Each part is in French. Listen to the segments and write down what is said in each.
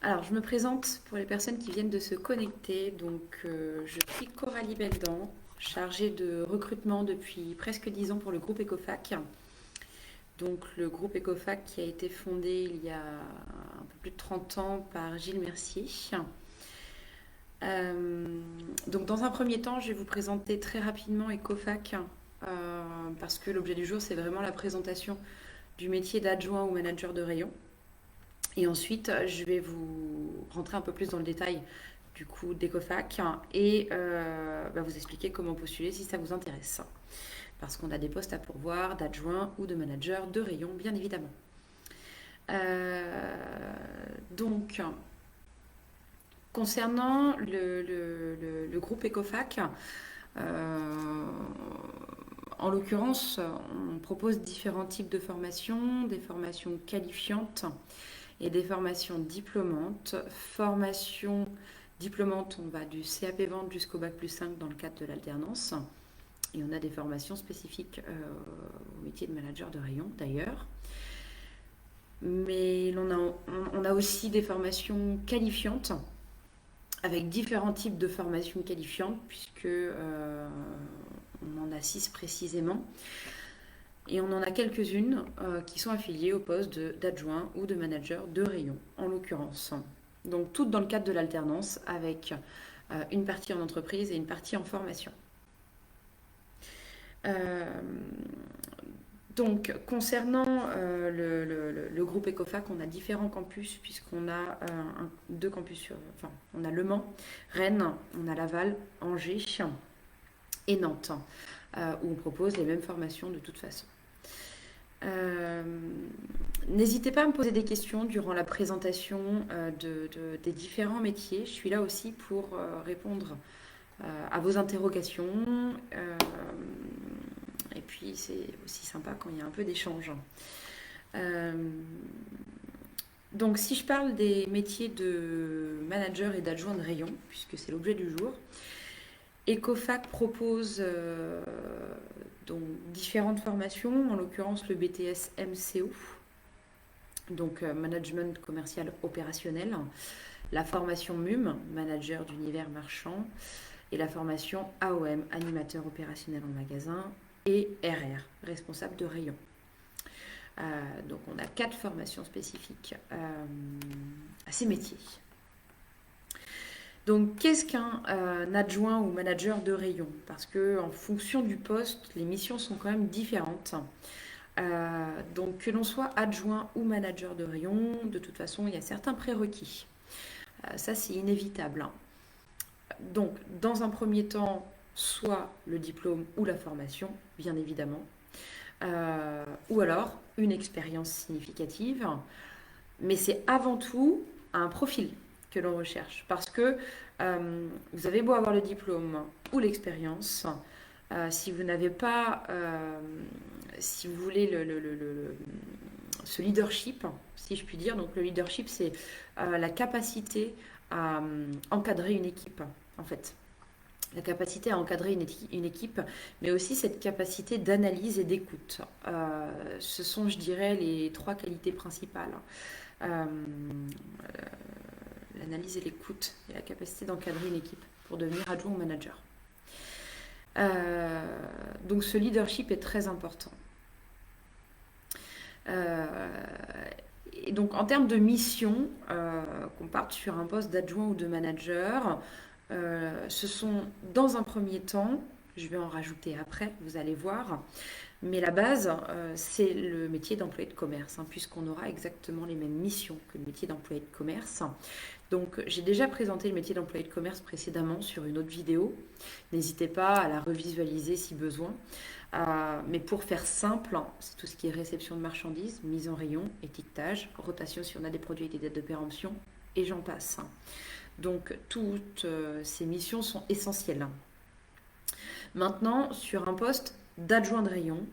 Alors, je me présente pour les personnes qui viennent de se connecter. Donc, je suis Coralie Beldan, chargée de recrutement depuis presque 10 ans pour le groupe Ecofac. Donc, le groupe Ecofac qui a été fondé il y a un peu plus de 30 ans par Gilles Mercier. Donc, dans un premier temps, je vais vous présenter très rapidement Ecofac parce que l'objet du jour, c'est vraiment la présentation du métier d'adjoint ou manager de rayon. Et ensuite, je vais vous rentrer un peu plus dans le détail du coup d'Ecofac et vous expliquer comment postuler si ça vous intéresse. Parce qu'on a des postes à pourvoir d'adjoint ou de manager de rayon, bien évidemment. Donc, concernant le groupe Ecofac, en l'occurrence, on propose différents types de formations, des formations qualifiantes et des formations diplômantes. Formation diplômante, on va du CAP Vente jusqu'au Bac plus 5 dans le cadre de l'alternance. Et on a des formations spécifiques au métier de manager de rayon d'ailleurs. Mais on a aussi des formations qualifiantes avec différents types de formations qualifiantes puisque on en a 6 précisément. Et on en a quelques-unes qui sont affiliées au poste d'adjoint ou de manager de rayon, en l'occurrence. Donc toutes dans le cadre de l'alternance avec une partie en entreprise et une partie en formation. Donc concernant le groupe Ecofac, on a différents campus puisqu'on a deux campus, on a Le Mans, Rennes, on a Laval, Angers et Nantes, où on propose les mêmes formations de toute façon. N'hésitez pas à me poser des questions durant la présentation des différents métiers. Je suis là aussi pour répondre à vos interrogations. Et puis c'est aussi sympa quand il y a un peu d'échange. Donc si je parle des métiers de manager et d'adjoint de rayon, puisque c'est l'objet du jour, Ecofac propose donc différentes formations, en l'occurrence le BTS MCO, donc Management Commercial Opérationnel, la formation MUM, Manager d'univers marchand, et la formation AOM, Animateur opérationnel en magasin, et RR, Responsable de rayon. Donc on a 4 formations spécifiques à ces métiers. Donc, qu'est-ce qu'un adjoint ou manager de rayon? Parce que en fonction du poste, les missions sont quand même différentes. Donc, que l'on soit adjoint ou manager de rayon, de toute façon, il y a certains prérequis. Ça, c'est inévitable. Donc, dans un premier temps, soit le diplôme ou la formation, bien évidemment, ou alors une expérience significative. Mais c'est avant tout un profil que l'on recherche. Parce que vous avez beau avoir le diplôme ou l'expérience, si vous n'avez pas, si vous voulez, ce leadership, si je puis dire, donc le leadership, c'est la capacité à encadrer une équipe, en fait. La capacité à encadrer une équipe, mais aussi cette capacité d'analyse et d'écoute. Ce sont, je dirais, les 3 qualités principales. L'analyse et l'écoute et la capacité d'encadrer une équipe pour devenir adjoint ou manager. Donc ce leadership est très important. Et donc en termes de mission, qu'on parte sur un poste d'adjoint ou de manager, ce sont dans un premier temps, je vais en rajouter après, vous allez voir, mais la base, c'est le métier d'employé de commerce, puisqu'on aura exactement les mêmes missions que le métier d'employé de commerce. Donc, j'ai déjà présenté le métier d'employé de commerce précédemment sur une autre vidéo. N'hésitez pas à la revisualiser si besoin. Mais pour faire simple, c'est tout ce qui est réception de marchandises, mise en rayon, étiquetage, rotation si on a des produits avec des dates de péremption, et j'en passe. Donc, toutes ces missions sont essentielles. Maintenant, sur un poste d'adjoint de rayon,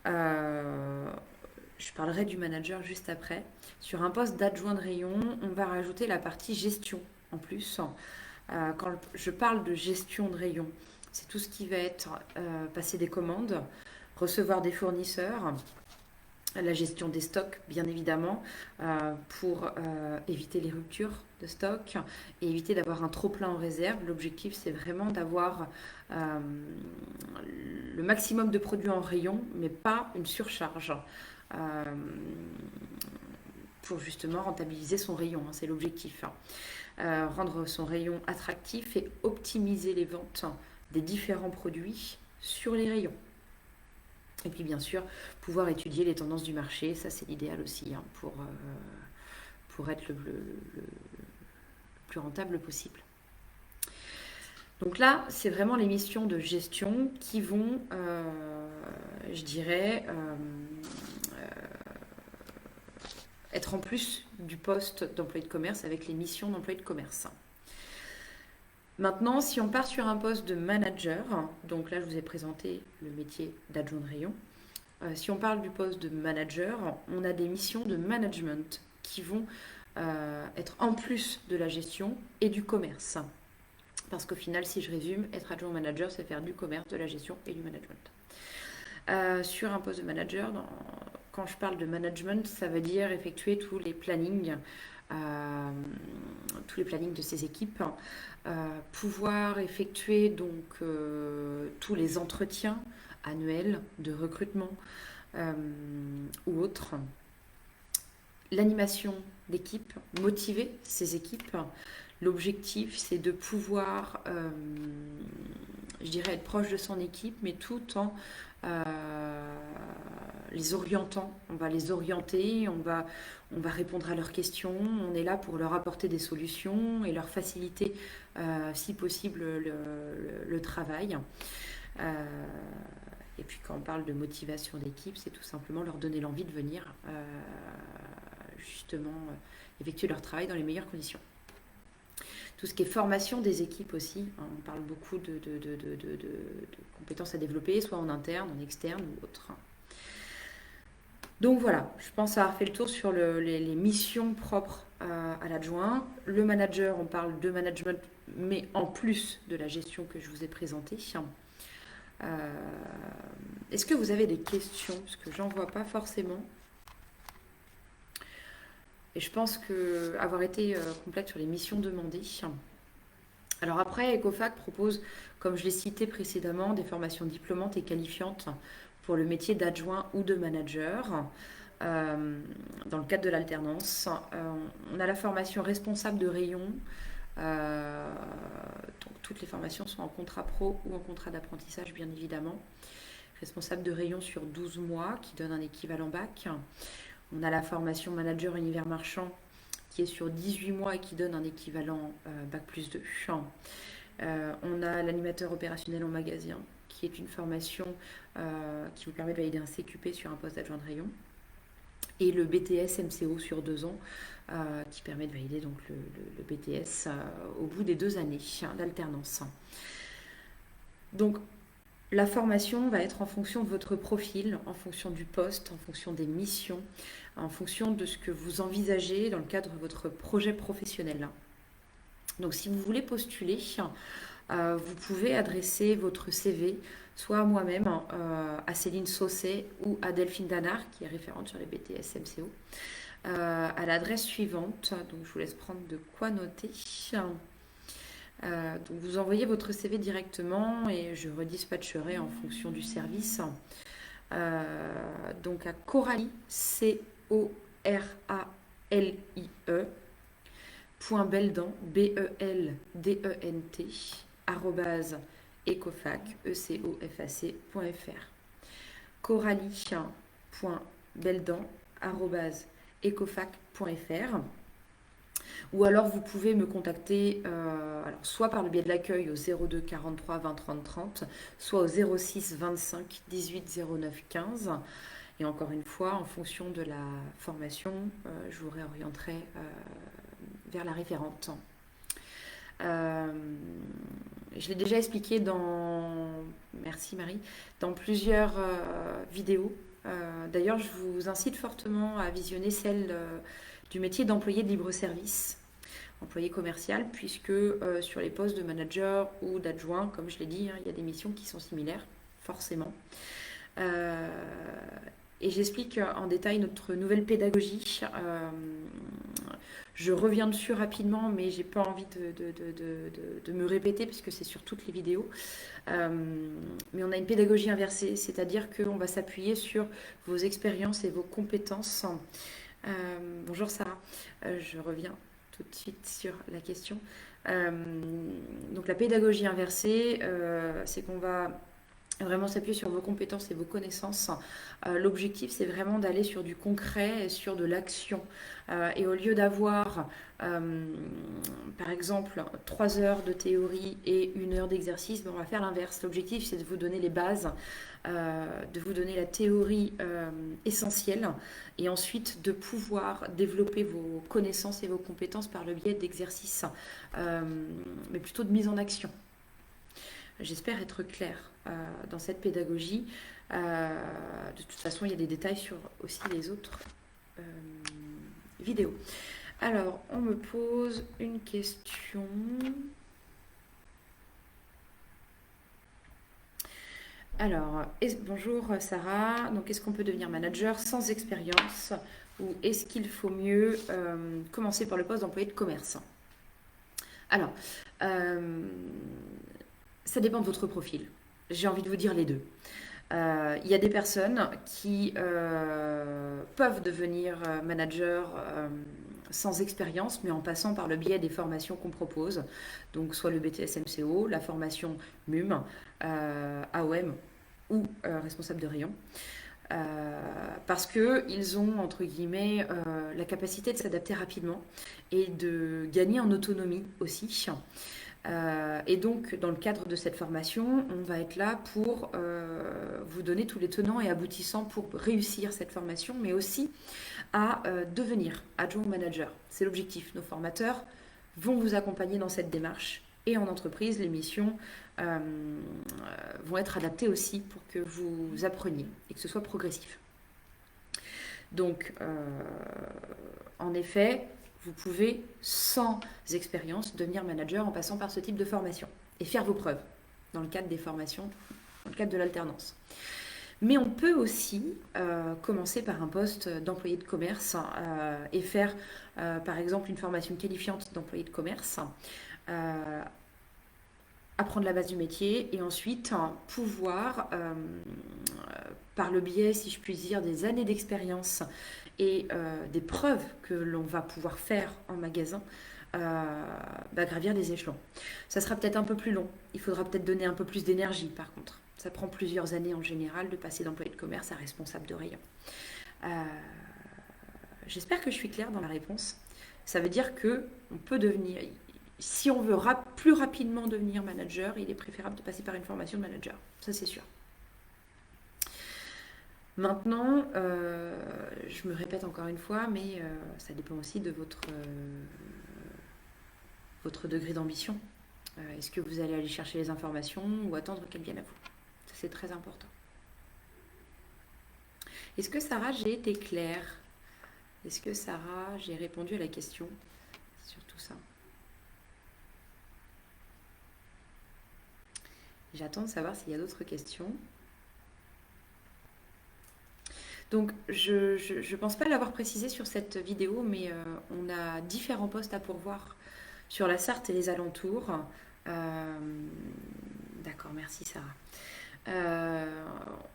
je parlerai du manager juste après. Sur un poste d'adjoint de rayon, on va rajouter la partie gestion en plus. Quand je parle de gestion de rayon, c'est tout ce qui va être passer des commandes, recevoir des fournisseurs, la gestion des stocks, bien évidemment, pour éviter les ruptures de stock et éviter d'avoir un trop-plein en réserve. L'objectif, c'est vraiment d'avoir le maximum de produits en rayon, mais pas une surcharge. euh, pour justement rentabiliser son rayon, hein, c'est l'objectif. Rendre son rayon attractif et optimiser les ventes des différents produits sur les rayons. Et puis bien sûr, pouvoir étudier les tendances du marché, ça c'est l'idéal aussi, hein, pour être le plus rentable possible. Donc là, c'est vraiment les missions de gestion qui vont, je dirais, être en plus du poste d'employé de commerce avec les missions d'employé de commerce. Maintenant, si on part sur un poste de manager, donc là je vous ai présenté le métier d'adjoint de rayon. Si on parle du poste de manager, on a des missions de management qui vont être en plus de la gestion et du commerce. Parce qu'au final, si je résume, être adjoint manager, c'est faire du commerce, de la gestion et du management. Sur un poste de manager, quand je parle de management, ça veut dire effectuer tous les plannings de ces équipes, pouvoir effectuer donc tous les entretiens annuels de recrutement ou autres, l'animation d'équipe, motiver ces équipes. L'objectif, c'est de pouvoir, je dirais, être proche de son équipe, mais tout en les orientant. On va les orienter, on va répondre à leurs questions, on est là pour leur apporter des solutions et leur faciliter, si possible, le travail. Et puis quand on parle de motivation d'équipe, c'est tout simplement leur donner l'envie de venir justement effectuer leur travail dans les meilleures conditions. Tout ce qui est formation des équipes aussi, hein, on parle beaucoup de compétences à développer, soit en interne, en externe ou autre. Donc voilà, je pense avoir fait le tour sur les missions propres à l'adjoint. Le manager, on parle de management, mais en plus de la gestion que je vous ai présentée. Est-ce que vous avez des questions? Parce que j'en vois pas forcément. Et je pense avoir été complète sur les missions demandées. Alors après, Ecofac propose, comme je l'ai cité précédemment, des formations diplômantes et qualifiantes pour le métier d'adjoint ou de manager. Dans le cadre de l'alternance, on a la formation responsable de rayon. Donc toutes les formations sont en contrat pro ou en contrat d'apprentissage, bien évidemment. Responsable de rayon sur 12 mois, qui donne un équivalent bac. On a la formation manager univers marchand, qui est sur 18 mois et qui donne un équivalent bac plus 2. On a l'animateur opérationnel en magasin, qui est une formation qui vous permet de valider un CQP sur un poste d'adjoint de rayon. Et le BTS MCO sur 2 ans, qui permet de valider donc le BTS au bout des 2 années d'alternance. Donc la formation va être en fonction de votre profil, en fonction du poste, en fonction des missions, en fonction de ce que vous envisagez dans le cadre de votre projet professionnel. Donc si vous voulez postuler, vous pouvez adresser votre CV soit à moi-même, à Céline Sausset ou à Delphine Danard, qui est référente sur les BTS MCO, à l'adresse suivante. Donc je vous laisse prendre de quoi noter. Donc vous envoyez votre CV directement et je redispatcherai en fonction du service. Donc à Coralie, C-O-R-A-L-I-E, .beldan, B-E-L-D-E-N-T, arrobase ecofac, E-C-O-F-A-C.fr. Coralie.beldan, arrobase ecofac.fr. Ou alors vous pouvez me contacter soit par le biais de l'accueil au 02 43 20 30 30, soit au 06 25 18 09 15. Et encore une fois, en fonction de la formation, je vous réorienterai vers la référente. Je l'ai déjà expliqué merci Marie, dans plusieurs vidéos. D'ailleurs, je vous incite fortement à visionner celle du métier d'employé de libre-service, employé commercial, puisque sur les postes de manager ou d'adjoint, comme je l'ai dit, il y a des missions qui sont similaires, forcément. et j'explique en détail notre nouvelle pédagogie. Je reviens dessus rapidement, mais j'ai pas envie de me répéter puisque c'est sur toutes les vidéos. Mais on a une pédagogie inversée, c'est-à-dire qu'on va s'appuyer sur vos expériences et vos compétences. Bonjour Sarah, je reviens tout de suite sur la question. Euh, donc la pédagogie inversée, c'est qu'on va vraiment s'appuyer sur vos compétences et vos connaissances. L'objectif, c'est vraiment d'aller sur du concret et sur de l'action. Et au lieu d'avoir, par exemple, 3 heures de théorie et 1 heure d'exercice, ben, on va faire l'inverse. L'objectif, c'est de vous donner les bases, de vous donner la théorie essentielle et ensuite de pouvoir développer vos connaissances et vos compétences par le biais d'exercices, mais plutôt de mise en action. J'espère être claire dans cette pédagogie. De toute façon, il y a des détails sur aussi les autres vidéos. Alors, on me pose une question. Alors, bonjour Sarah. Donc, est-ce qu'on peut devenir manager sans expérience ou est-ce qu'il faut mieux commencer par le poste d'employé de commerce? Alors, ça dépend de votre profil. J'ai envie de vous dire les deux. Il y a des personnes qui peuvent devenir manager sans expérience, mais en passant par le biais des formations qu'on propose. Donc, soit le BTS MCO, la formation MUM, AOM ou responsable de rayon. Parce qu'ils ont, entre guillemets, la capacité de s'adapter rapidement et de gagner en autonomie aussi. Et donc, dans le cadre de cette formation, on va être là pour vous donner tous les tenants et aboutissants pour réussir cette formation, mais aussi à devenir adjoint manager. C'est l'objectif. Nos formateurs vont vous accompagner dans cette démarche. Et en entreprise, les missions vont être adaptées aussi pour que vous appreniez et que ce soit progressif. Donc, en effet, vous pouvez, sans expérience, devenir manager en passant par ce type de formation et faire vos preuves dans le cadre des formations, dans le cadre de l'alternance. Mais on peut aussi commencer par un poste d'employé de commerce et faire, par exemple, une formation qualifiante d'employé de commerce, apprendre la base du métier et ensuite pouvoir, par le biais, si je puis dire, des années d'expérience et des preuves que l'on va pouvoir faire en magasin, gravir des échelons. Ça sera peut-être un peu plus long. Il faudra peut-être donner un peu plus d'énergie, par contre. Ça prend plusieurs années en général de passer d'employé de commerce à responsable de rayon. J'espère que je suis claire dans la réponse. Ça veut dire que on peut devenir, si on veut plus rapidement devenir manager, il est préférable de passer par une formation de manager. Ça, c'est sûr. Maintenant, je me répète encore une fois, mais ça dépend aussi de votre degré d'ambition. Est-ce que vous allez aller chercher les informations ou attendre qu'elles viennent à vous? Ça, c'est très important. Est-ce que Sarah, j'ai été claire? Est-ce que Sarah, j'ai répondu à la question sur tout ça? J'attends de savoir s'il y a d'autres questions. Donc, je ne pense pas l'avoir précisé sur cette vidéo, mais on a différents postes à pourvoir sur la Sarthe et les alentours. D'accord, merci Sarah.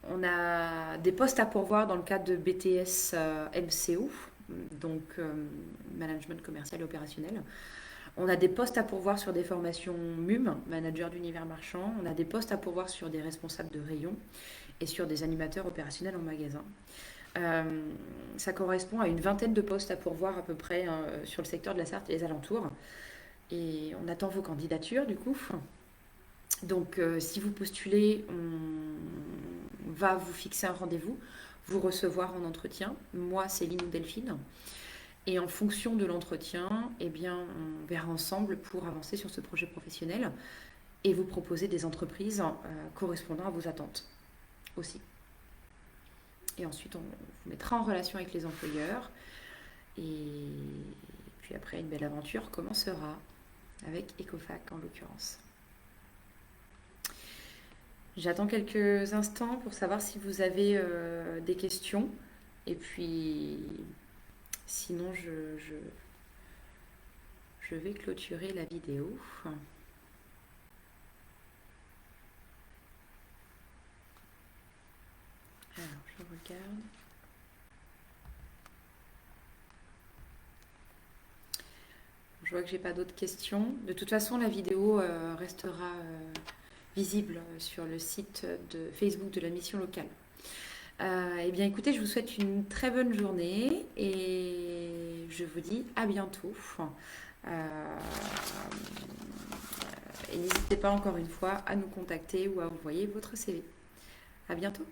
On a des postes à pourvoir dans le cadre de BTS MCO, donc Management commercial et opérationnel. On a des postes à pourvoir sur des formations MUM, manager d'univers marchand. On a des postes à pourvoir sur des responsables de rayon et sur des animateurs opérationnels en magasin. Ça correspond à une vingtaine de postes à pourvoir à peu près sur le secteur de la Sarthe et les alentours. Et on attend vos candidatures du coup. Donc si vous postulez, on va vous fixer un rendez-vous, vous recevoir en entretien. Moi, Céline ou Delphine. Et en fonction de l'entretien, eh bien, on verra ensemble pour avancer sur ce projet professionnel et vous proposer des entreprises correspondant à vos attentes aussi. Et ensuite, on vous mettra en relation avec les employeurs. Et puis après, une belle aventure commencera avec Ecofac en l'occurrence. J'attends quelques instants pour savoir si vous avez des questions. Et puis, sinon, je vais clôturer la vidéo. Alors, je regarde. Je vois que j'ai pas d'autres questions. De toute façon, la vidéo restera visible sur le site de Facebook de la mission locale. Eh bien, écoutez, je vous souhaite une très bonne journée et je vous dis à bientôt. Euh, et n'hésitez pas encore une fois à nous contacter ou à envoyer votre CV. À bientôt.